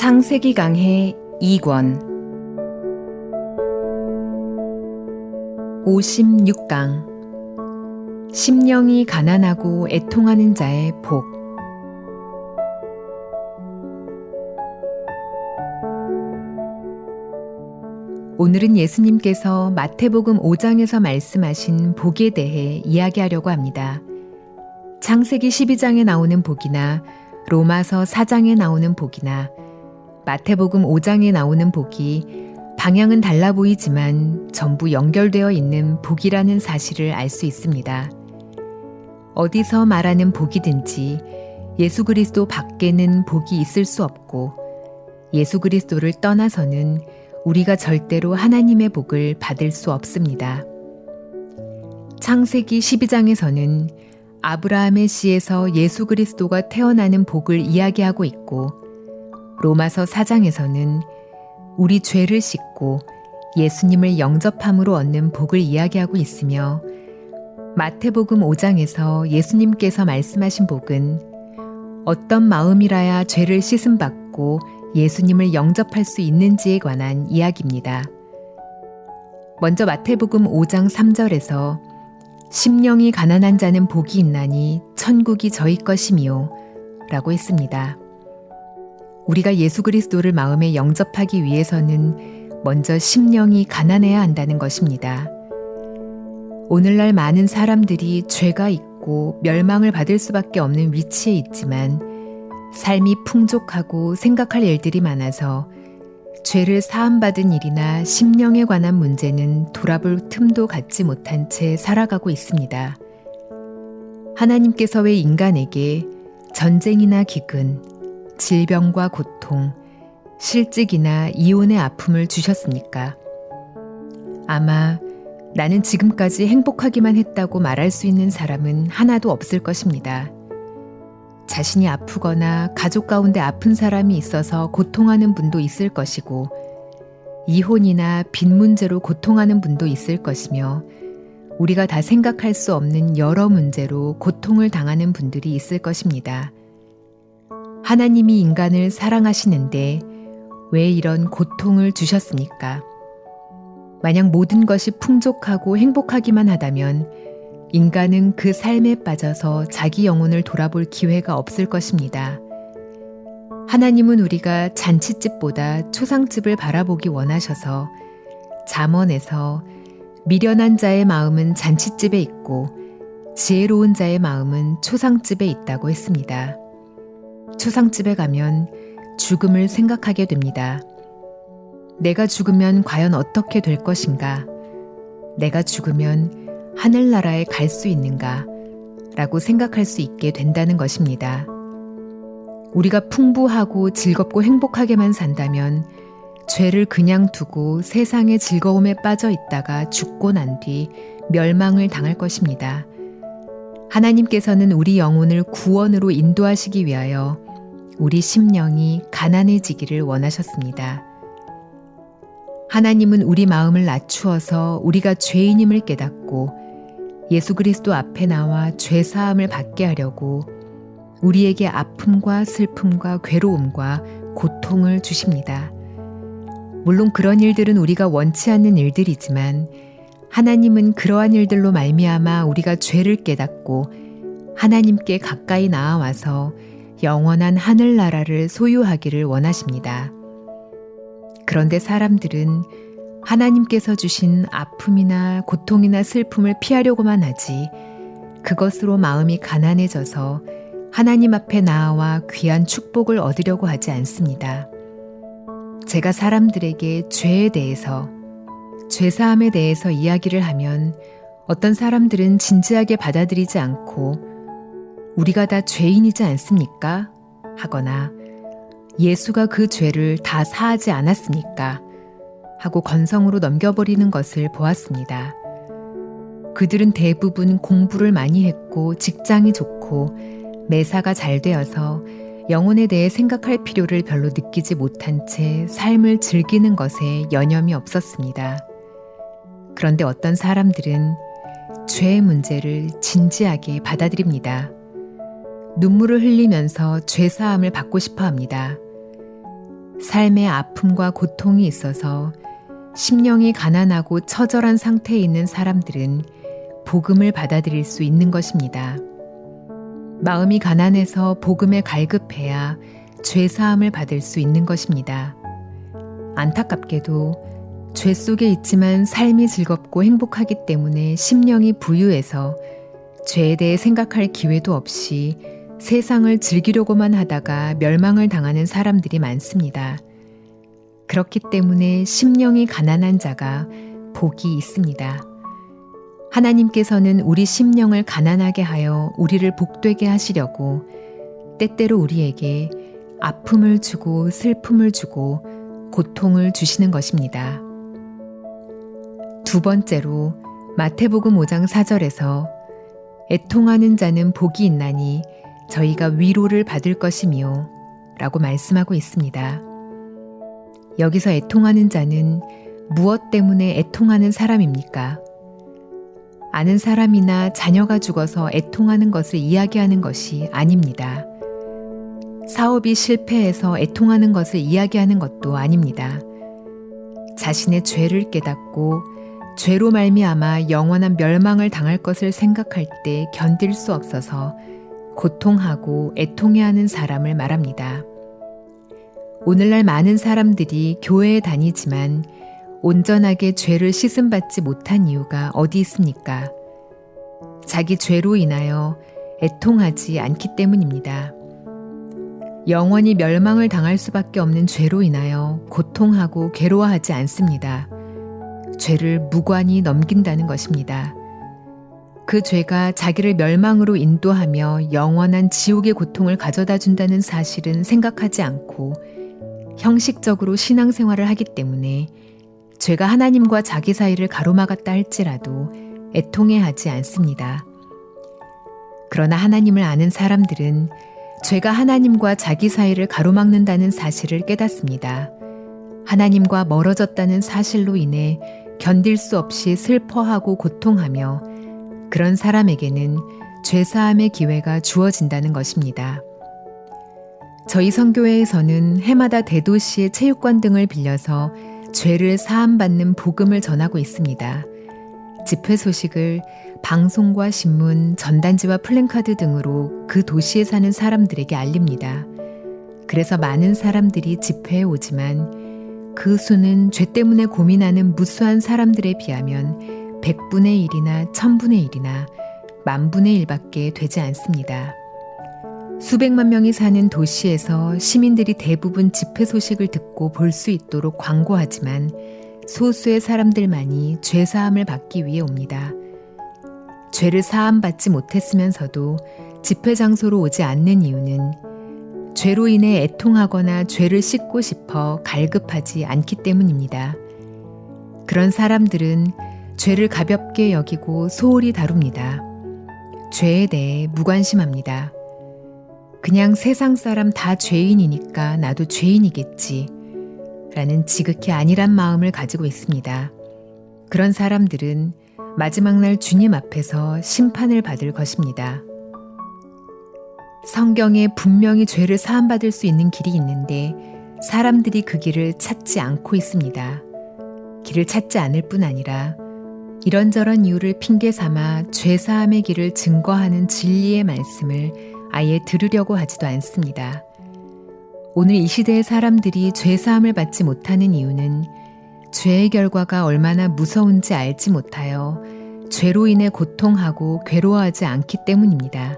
창세기 강해 2권 56강 심령이 가난하고 애통하는 자의 복. 오늘은 예수님께서 마태복음 5장에서 말씀하신 복에 대해 이야기하려고 합니다. 창세기 12장에 나오는 복이나 로마서 4장에 나오는 복이나 마태복음 5장에 나오는 복이 방향은 달라 보이지만 전부 연결되어 있는 복이라는 사실을 알 수 있습니다. 어디서 말하는 복이든지 예수 그리스도 밖에는 복이 있을 수 없고 예수 그리스도를 떠나서는 우리가 절대로 하나님의 복을 받을 수 없습니다. 창세기 12장에서는 아브라함의 씨에서 예수 그리스도가 태어나는 복을 이야기하고 있고 로마서 4장에서는 우리 죄를 씻고 예수님을 영접함으로 얻는 복을 이야기하고 있으며 마태복음 5장에서 예수님께서 말씀하신 복은 어떤 마음이라야 죄를 씻음받고 예수님을 영접할 수 있는지에 관한 이야기입니다. 먼저 마태복음 5장 3절에서 심령이 가난한 자는 복이 있나니 천국이 저희 것이미요 라고 했습니다. 우리가 예수 그리스도를 마음에 영접하기 위해서는 먼저 심령이 가난해야 한다는 것입니다. 오늘날 많은 사람들이 죄가 있고 멸망을 받을 수밖에 없는 위치에 있지만 삶이 풍족하고 생각할 일들이 많아서 죄를 사함받은 일이나 심령에 관한 문제는 돌아볼 틈도 갖지 못한 채 살아가고 있습니다. 하나님께서 왜 인간에게 전쟁이나 기근, 질병과 고통, 실직이나 이혼의 아픔을 주셨습니까? 아마 나는 지금까지 행복하기만 했다고 말할 수 있는 사람은 하나도 없을 것입니다. 자신이 아프거나 가족 가운데 아픈 사람이 있어서 고통하는 분도 있을 것이고 이혼이나 빚 문제로 고통하는 분도 있을 것이며 우리가 다 생각할 수 없는 여러 문제로 고통을 당하는 분들이 있을 것입니다. 하나님이 인간을 사랑하시는데 왜 이런 고통을 주셨습니까? 만약 모든 것이 풍족하고 행복하기만 하다면 인간은 그 삶에 빠져서 자기 영혼을 돌아볼 기회가 없을 것입니다. 하나님은 우리가 잔치집보다 초상집을 바라보기 원하셔서 잠언에서 미련한 자의 마음은 잔치집에 있고 지혜로운 자의 마음은 초상집에 있다고 했습니다. 초상집에 가면 죽음을 생각하게 됩니다. 내가 죽으면 과연 어떻게 될 것인가? 내가 죽으면 하늘나라에 갈 수 있는가? 라고 생각할 수 있게 된다는 것입니다. 우리가 풍부하고 즐겁고 행복하게만 산다면 죄를 그냥 두고 세상의 즐거움에 빠져 있다가 죽고 난 뒤 멸망을 당할 것입니다. 하나님께서는 우리 영혼을 구원으로 인도하시기 위하여 우리 심령이 가난해지기를 원하셨습니다. 하나님은 우리 마음을 낮추어서 우리가 죄인임을 깨닫고 예수 그리스도 앞에 나와 죄사함을 받게 하려고 우리에게 아픔과 슬픔과 괴로움과 고통을 주십니다. 물론 그런 일들은 우리가 원치 않는 일들이지만 하나님은 그러한 일들로 말미암아 우리가 죄를 깨닫고 하나님께 가까이 나아와서 영원한 하늘나라를 소유하기를 원하십니다. 그런데 사람들은 하나님께서 주신 아픔이나 고통이나 슬픔을 피하려고만 하지 그것으로 마음이 가난해져서 하나님 앞에 나아와 귀한 축복을 얻으려고 하지 않습니다. 제가 사람들에게 죄에 대해서, 죄사함에 대해서 이야기를 하면 어떤 사람들은 진지하게 받아들이지 않고 우리가 다 죄인이지 않습니까? 하거나 예수가 그 죄를 다 사하지 않았습니까? 하고 건성으로 넘겨버리는 것을 보았습니다. 그들은 대부분 공부를 많이 했고 직장이 좋고 매사가 잘 되어서 영혼에 대해 생각할 필요를 별로 느끼지 못한 채 삶을 즐기는 것에 여념이 없었습니다. 그런데 어떤 사람들은 죄의 문제를 진지하게 받아들입니다. 눈물을 흘리면서 죄사함을 받고 싶어 합니다. 삶의 아픔과 고통이 있어서 심령이 가난하고 처절한 상태에 있는 사람들은 복음을 받아들일 수 있는 것입니다. 마음이 가난해서 복음에 갈급해야 죄사함을 받을 수 있는 것입니다. 안타깝게도 죄 속에 있지만 삶이 즐겁고 행복하기 때문에 심령이 부유해서 죄에 대해 생각할 기회도 없이 세상을 즐기려고만 하다가 멸망을 당하는 사람들이 많습니다. 그렇기 때문에 심령이 가난한 자가 복이 있습니다. 하나님께서는 우리 심령을 가난하게 하여 우리를 복되게 하시려고 때때로 우리에게 아픔을 주고 슬픔을 주고 고통을 주시는 것입니다. 두 번째로 마태복음 5장 4절에서 애통하는 자는 복이 있나니 저희가 위로를 받을 것이며 라고 말씀하고 있습니다. 여기서 애통하는 자는 무엇 때문에 애통하는 사람입니까? 아는 사람이나 자녀가 죽어서 애통하는 것을 이야기하는 것이 아닙니다. 사업이 실패해서 애통하는 것을 이야기하는 것도 아닙니다. 자신의 죄를 깨닫고 죄로 말미암아 영원한 멸망을 당할 것을 생각할 때 견딜 수 없어서 고통하고 애통해하는 사람을 말합니다. 오늘날 많은 사람들이 교회에 다니지만 온전하게 죄를 씻음받지 못한 이유가 어디 있습니까? 자기 죄로 인하여 애통하지 않기 때문입니다. 영원히 멸망을 당할 수밖에 없는 죄로 인하여 고통하고 괴로워하지 않습니다. 죄를 무관히 넘긴다는 것입니다. 그 죄가 자기를 멸망으로 인도하며 영원한 지옥의 고통을 가져다 준다는 사실은 생각하지 않고 형식적으로 신앙생활을 하기 때문에 죄가 하나님과 자기 사이를 가로막았다 할지라도 애통해하지 않습니다. 그러나 하나님을 아는 사람들은 죄가 하나님과 자기 사이를 가로막는다는 사실을 깨닫습니다. 하나님과 멀어졌다는 사실로 인해 견딜 수 없이 슬퍼하고 고통하며 그런 사람에게는 죄사함의 기회가 주어진다는 것입니다. 저희 선교회에서는 해마다 대도시의 체육관 등을 빌려서 죄를 사함받는 복음을 전하고 있습니다. 집회 소식을 방송과 신문, 전단지와 플랜카드 등으로 그 도시에 사는 사람들에게 알립니다. 그래서 많은 사람들이 집회에 오지만 그 수는 죄 때문에 고민하는 무수한 사람들에 비하면 100분의 1이나 1000분의 1이나 10,000분의 1밖에 되지 않습니다. 수백만 명이 사는 도시에서 시민들이 대부분 집회 소식을 듣고 볼 수 있도록 광고하지만 소수의 사람들만이 죄사함을 받기 위해 옵니다. 죄를 사함받지 못했으면서도 집회 장소로 오지 않는 이유는 죄로 인해 애통하거나 죄를 씻고 싶어 갈급하지 않기 때문입니다. 그런 사람들은 죄를 가볍게 여기고 소홀히 다룹니다. 죄에 대해 무관심합니다. 그냥 세상 사람 다 죄인이니까 나도 죄인이겠지 라는 지극히 안일한 마음을 가지고 있습니다. 그런 사람들은 마지막 날 주님 앞에서 심판을 받을 것입니다. 성경에 분명히 죄를 사함받을 수 있는 길이 있는데 사람들이 그 길을 찾지 않고 있습니다. 길을 찾지 않을 뿐 아니라 이런저런 이유를 핑계 삼아 죄사함의 길을 증거하는 진리의 말씀을 아예 들으려고 하지도 않습니다. 오늘 이 시대의 사람들이 죄사함을 받지 못하는 이유는 죄의 결과가 얼마나 무서운지 알지 못하여 죄로 인해 고통하고 괴로워하지 않기 때문입니다.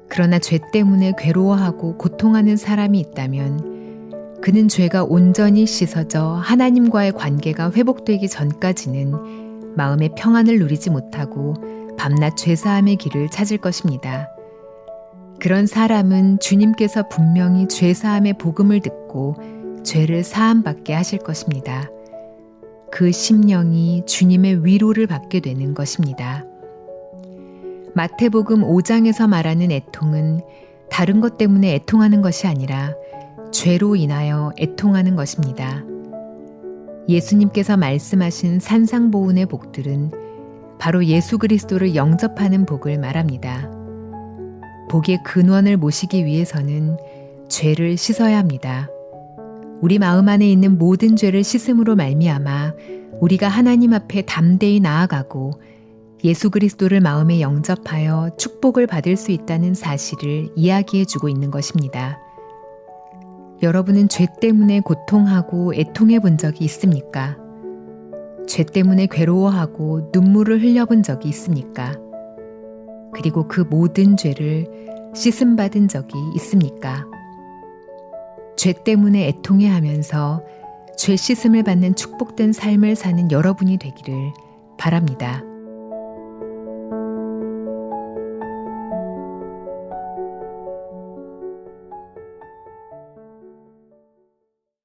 그러나 죄 때문에 괴로워하고 고통하는 사람이 있다면 그는 죄가 온전히 씻어져 하나님과의 관계가 회복되기 전까지는 마음의 평안을 누리지 못하고 밤낮 죄사함의 길을 찾을 것입니다. 그런 사람은 주님께서 분명히 죄사함의 복음을 듣고 죄를 사함받게 하실 것입니다. 그 심령이 주님의 위로를 받게 되는 것입니다. 마태복음 5장에서 말하는 애통은 다른 것 때문에 애통하는 것이 아니라 죄로 인하여 애통하는 것입니다. 예수님께서 말씀하신 산상보훈의 복들은 바로 예수 그리스도를 영접하는 복을 말합니다. 복의 근원을 모시기 위해서는 죄를 씻어야 합니다. 우리 마음 안에 있는 모든 죄를 씻음으로 말미암아 우리가 하나님 앞에 담대히 나아가고 예수 그리스도를 마음에 영접하여 축복을 받을 수 있다는 사실을 이야기해 주고 있는 것입니다. 여러분은 죄 때문에 고통하고 애통해 본 적이 있습니까? 죄 때문에 괴로워하고 눈물을 흘려본 적이 있습니까? 그리고 그 모든 죄를 씻음받은 적이 있습니까? 죄 때문에 애통해 하면서 죄 씻음을 받는 축복된 삶을 사는 여러분이 되기를 바랍니다.